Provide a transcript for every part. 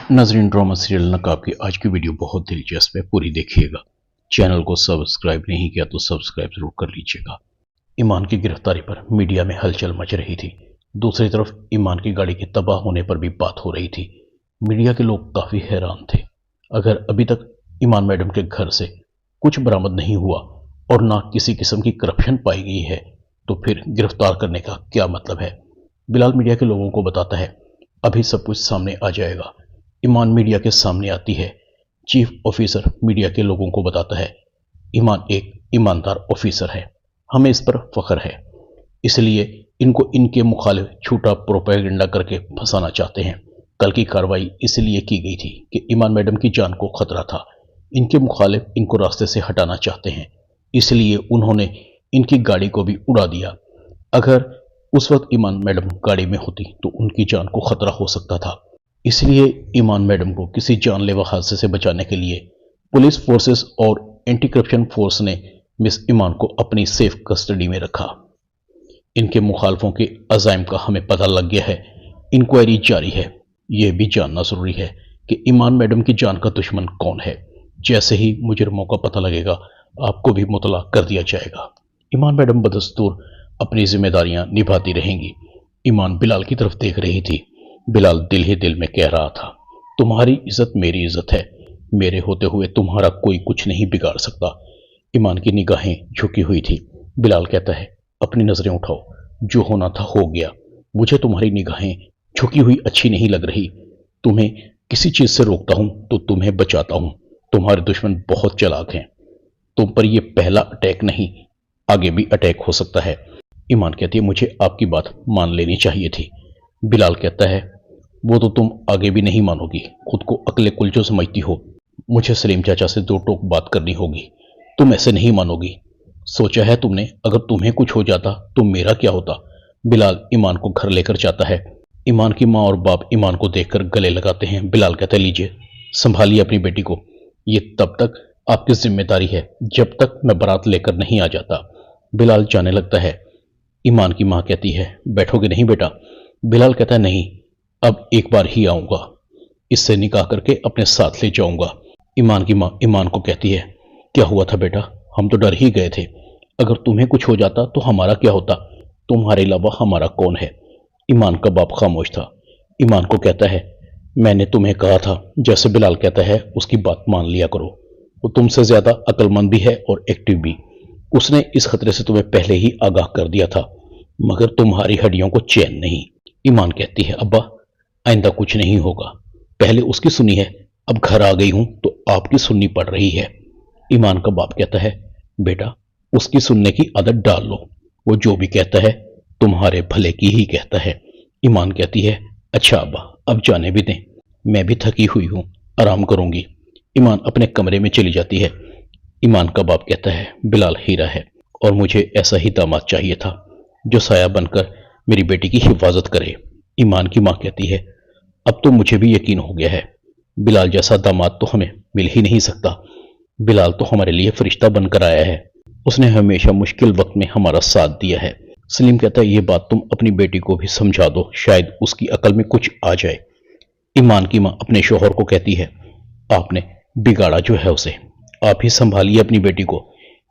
नाज़रीन, drama serial नकाब की आज की वीडियो बहुत दिलचस्प है, पूरी देखिएगा। चैनल को सब्सक्राइब नहीं किया तो सब्सक्राइब जरूर कर लीजिएगा। ईमान की गिरफ्तारी पर मीडिया में हलचल मच रही थी। दूसरी तरफ ईमान की गाड़ी के तबाह होने पर भी बात हो रही थी। मीडिया के लोग काफी हैरान थे। अगर अभी तक ईमान मैडम के घर से कुछ बरामद नहीं हुआ और ना किसी किस्म की करप्शन पाई गई है, तो फिर गिरफ्तार करने का क्या मतलब है। बिलाल मीडिया के लोगों को बताता है अभी सब कुछ सामने आ जाएगा। ईमान मीडिया के सामने आती है। चीफ ऑफिसर मीडिया के लोगों को बताता है ईमान एक ईमानदार ऑफिसर है, हमें इस पर फख्र है, इसलिए इनको इनके मुखालिफ झूठा प्रोपेगेंडा करके फंसाना चाहते हैं। कल की कार्रवाई इसलिए की गई थी कि ईमान मैडम की जान को खतरा था। इनके मुखालिफ इनको रास्ते से हटाना चाहते हैं, इसलिए उन्होंने इनकी गाड़ी को भी उड़ा दिया। अगर उस वक्त ईमान मैडम गाड़ी में होती तो उनकी जान को खतरा हो सकता था। इसलिए ईमान मैडम को किसी जानलेवा हादसे से बचाने के लिए पुलिस फोर्सेस और एंटी करप्शन फोर्स ने मिस ईमान को अपनी सेफ कस्टडी में रखा। इनके मुखालफों के अजाइम का हमें पता लग गया है। इंक्वायरी जारी है। यह भी जानना जरूरी है कि ईमान मैडम की जान का दुश्मन कौन है। जैसे ही मुजरिमों का पता लगेगा आपको भी मुतला कर दिया जाएगा। ईमान मैडम बदस्तूर अपनी जिम्मेदारियां निभाती रहेंगी। ईमान बिलाल की तरफ देख रही थी। बिलाल दिल ही दिल में कह रहा था तुम्हारी इज्जत मेरी इज्जत है, मेरे होते हुए तुम्हारा कोई कुछ नहीं बिगाड़ सकता। ईमान की निगाहें झुकी हुई थी। बिलाल कहता है अपनी नजरें उठाओ, जो होना था हो गया। मुझे तुम्हारी निगाहें झुकी हुई अच्छी नहीं लग रही। तुम्हें किसी चीज से रोकता हूं तो तुम्हें बचाता हूं। तुम्हारे दुश्मन बहुत चालाक हैं। तुम पर यह पहला अटैक नहीं, आगे भी अटैक हो सकता है। ईमान कहती है मुझे आपकी बात मान लेनी चाहिए थी। बिलाल कहता है वो तो तुम आगे भी नहीं मानोगी, खुद को अकले कुलचो समझती हो। मुझे सलीम चाचा से दो टोक बात करनी होगी, तुम ऐसे नहीं मानोगी। सोचा है तुमने अगर तुम्हें कुछ हो जाता तो मेरा क्या होता। बिलाल ईमान को घर लेकर जाता है। ईमान की माँ और बाप ईमान को देखकर गले लगाते हैं। बिलाल कहता है लीजिए संभालिए अपनी बेटी को, ये तब तक आपकी जिम्मेदारी है जब तक मैं बारात लेकर नहीं आ जाता। बिलाल जाने लगता है। ईमान की माँ कहती है बैठोगे नहीं बेटा। बिलाल कहता है नहीं, अब एक बार ही आऊंगा, इससे निकाह करके अपने साथ ले जाऊंगा। ईमान की माँ ईमान को कहती है क्या हुआ था बेटा, हम तो डर ही गए थे। अगर तुम्हें कुछ हो जाता तो हमारा क्या होता, तुम्हारे अलावा हमारा कौन है। ईमान का बाप खामोश था। ईमान को कहता है मैंने तुम्हें कहा था। जैसे बिलाल कहता है उसकी बात मान लिया करो, वो तुमसे ज्यादा अक्लमंद भी है और एक्टिव भी। उसने इस खतरे से तुम्हें पहले ही आगाह कर दिया था, मगर तुम्हारी हड्डियों को चैन नहीं। ईमान कहती है अब्बा आइंदा कुछ नहीं होगा, पहले उसकी सुनी है, अब घर आ गई हूं तो आपकी सुननी पड़ रही है। ईमान का बाप कहता है बेटा उसकी सुनने की आदत डाल लो, वो जो भी कहता है तुम्हारे भले की ही कहता है। ईमान कहती है अच्छा अब्बा अब जाने भी दें, मैं भी थकी हुई हूं, आराम करूंगी। ईमान अपने कमरे में चली जाती है। ईमान का बाप कहता है बिलाल हीरा है और मुझे ऐसा ही दामाद चाहिए था जो साया बनकर मेरी बेटी की हिफाजत करे। ईमान की मां कहती है अब तो मुझे भी यकीन हो गया है, बिलाल जैसा दामाद तो हमें मिल ही नहीं सकता। बिलाल तो हमारे लिए फरिश्ता बनकर आया है, उसने हमेशा मुश्किल वक्त में हमारा साथ दिया है। सलीम कहता है ये बात तुम अपनी बेटी को भी समझा दो, शायद उसकी अकल में कुछ आ जाए। ईमान की मां अपने शोहर को कहती है आपने बिगाड़ा जो है उसे, आप ही संभालिए अपनी बेटी को।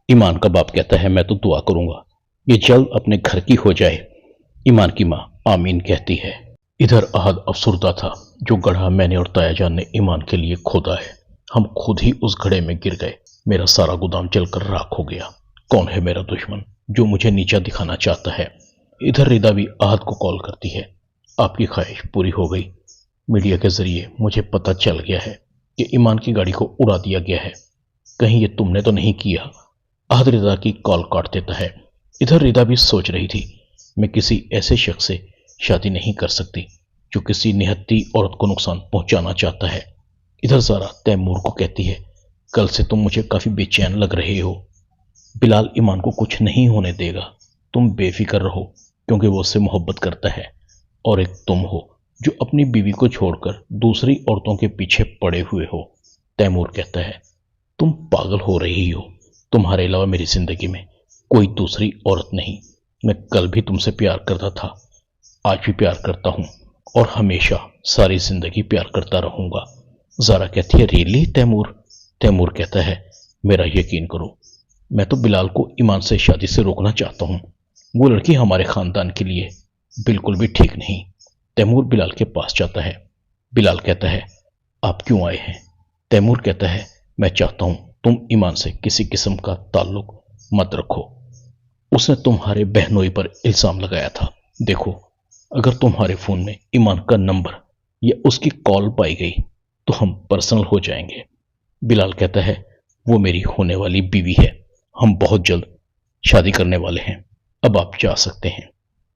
ईमान का बाप कहता है मैं तो दुआ करूंगा ये जल्द अपने घर की हो जाए। ईमान की मां आमीन कहती है। इधर अहद अफसुर्दा था, जो गड्ढा मैंने और तायाजान ने ईमान के लिए खोदा है, हम खुद ही उस गड्ढे में गिर गए। मेरा सारा गोदाम जलकर राख हो गया। कौन है मेरा दुश्मन जो मुझे नीचा दिखाना चाहता है। इधर रिदा भी अहद को कॉल करती है आपकी ख्वाहिश पूरी हो गई, मीडिया के जरिए मुझे पता चल गया है कि ईमान की गाड़ी को उड़ा दिया गया है, कहीं ये तुमने तो नहीं किया। अहद रिदा की कॉल काट देता है। इधर रिदा भी सोच रही थी मैं किसी ऐसे शख्स से शादी नहीं कर सकती जो किसी निहत्ती औरत को नुकसान पहुंचाना चाहता है। इधर ज़ारा तैमूर को कहती है कल से तुम मुझे काफी बेचैन लग रहे हो, बिलाल ईमान को कुछ नहीं होने देगा, तुम बेफिक्र रहो क्योंकि वो उससे मोहब्बत करता है। और एक तुम हो जो अपनी बीवी को छोड़कर दूसरी औरतों के पीछे पड़े हुए हो। तैमूर कहता है तुम पागल हो रही हो, तुम्हारे अलावा मेरी जिंदगी में कोई दूसरी औरत नहीं। मैं कल भी तुमसे प्यार करता था, आज भी प्यार करता हूं और हमेशा सारी जिंदगी प्यार करता रहूंगा। ज़ारा कहती है रियली तैमूर? तैमूर कहता है मेरा यकीन करो, मैं तो बिलाल को ईमान से शादी से रोकना चाहता हूँ। वो लड़की हमारे खानदान के लिए बिल्कुल भी ठीक नहीं। तैमूर बिलाल के पास जाता है। बिलाल कहता है आप क्यों आए हैं? तैमूर कहता है मैं चाहता हूं तुम ईमान से किसी किस्म का ताल्लुक मत रखो। उसने तुम्हारे बहनोई पर इल्जाम लगाया था। देखो, अगर तुम्हारे फोन में ईमान का नंबर या उसकी कॉल पाई गई तो हम पर्सनल हो जाएंगे। बिलाल कहता है वो मेरी होने वाली बीवी है, हम बहुत जल्द शादी करने वाले हैं, अब आप जा सकते हैं।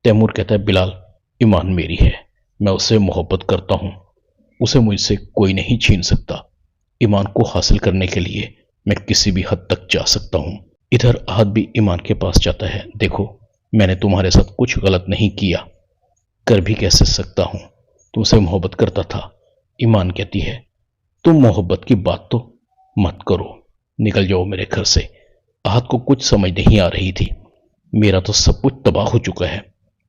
तैमूर कहता है बिलाल, ईमान मेरी है, मैं उससे मोहब्बत करता हूं, उसे मुझसे कोई नहीं छीन सकता। ईमान को हासिल करने के लिए मैं किसी भी हद तक जा सकता हूं। इधर आहद भी ईमान के पास जाता है। देखो, मैंने तुम्हारे साथ कुछ गलत नहीं किया, कर भी कैसे सकता हूं, तुमसे मोहब्बत करता था। ईमान कहती है तुम मोहब्बत की बात तो मत करो, निकल जाओ मेरे घर से। आहद को कुछ समझ नहीं आ रही थी, मेरा तो सब कुछ तबाह हो चुका है।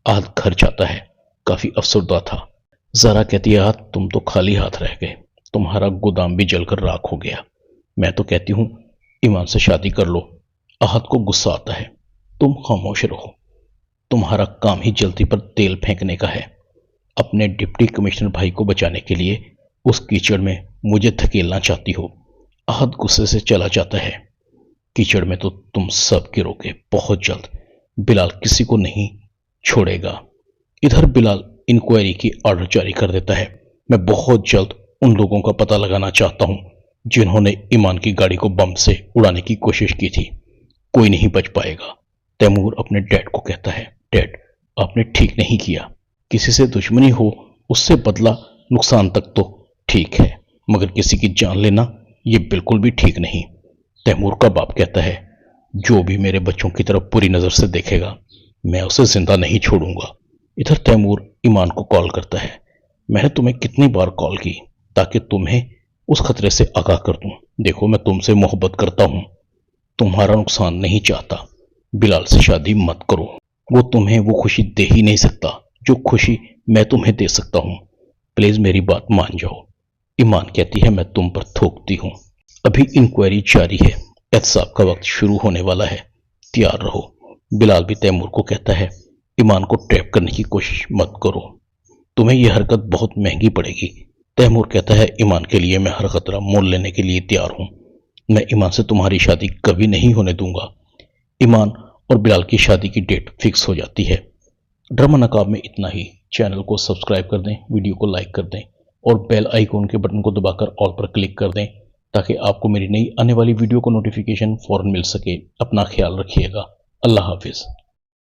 आहद घर जाता है, काफी अफसरदा था। ज़ारा कहती है आहद तुम तो खाली हाथ रह गए, तुम्हारा गोदाम भी जलकर राख हो गया। मैं तो कहती हूं ईमान से शादी कर लो। आहद को गुस्सा आता है, तुम खामोश रहो, तुम्हारा काम ही जल्दी पर तेल फेंकने का है। अपने डिप्टी कमिश्नर भाई को बचाने के लिए उस कीचड़ में मुझे धकेलना चाहती हो। आहद गुस्से से चला जाता है। कीचड़ में तो तुम सब गिरोगे बहुत जल्द, बिलाल किसी को नहीं छोड़ेगा। इधर बिलाल इंक्वायरी की ऑर्डर जारी कर देता है। मैं बहुत जल्द उन लोगों का पता लगाना चाहता हूं जिन्होंने ईमान की गाड़ी को बम से उड़ाने की कोशिश की थी। कोई नहीं बच पाएगा। तैमूर अपने डैड को कहता है डैड, आपने ठीक नहीं किया, किसी से दुश्मनी हो उससे बदला, नुकसान तक तो ठीक है, मगर किसी की जान लेना यह बिल्कुल भी ठीक नहीं। तैमूर का बाप कहता है जो भी मेरे बच्चों की तरफ बुरी नजर से देखेगा मैं उसे जिंदा नहीं छोड़ूंगा। इधर तैमूर ईमान को कॉल करता है। मैंने तुम्हें कितनी बार कॉल की ताकि तुम्हें उस खतरे से आगाह कर दूं। देखो, मैं तुमसे मोहब्बत करता हूं, तुम्हारा नुकसान नहीं चाहता। बिलाल से शादी मत करो, वो तुम्हें वो खुशी दे ही नहीं सकता जो खुशी मैं तुम्हें दे सकता हूं। प्लीज मेरी बात मान जाओ। ईमान कहती है मैं तुम पर थोकती हूं। अभी इंक्वायरी जारी है, एहतसाब का वक्त शुरू होने वाला है, तैयार रहो। बिलाल भी तैमूर को कहता है ईमान को ट्रैप करने की कोशिश मत करो, तुम्हें यह हरकत बहुत महंगी पड़ेगी। तैमूर कहता है ईमान के लिए मैं हर खतरा मोल लेने के लिए तैयार हूं, मैं ईमान से तुम्हारी शादी कभी नहीं होने दूंगा। ईमान और बिलाल की शादी की डेट फिक्स हो जाती है। ड्रामा नकाब में इतना ही। चैनल को सब्सक्राइब कर दें, वीडियो को लाइक कर दें और बेल आइकॉन के बटन को दबाकर ऑल पर क्लिक कर दें ताकि आपको मेरी नई आने वाली वीडियो को नोटिफिकेशन फौरन मिल सके। अपना ख्याल रखिएगा। अल्लाह हाफिज।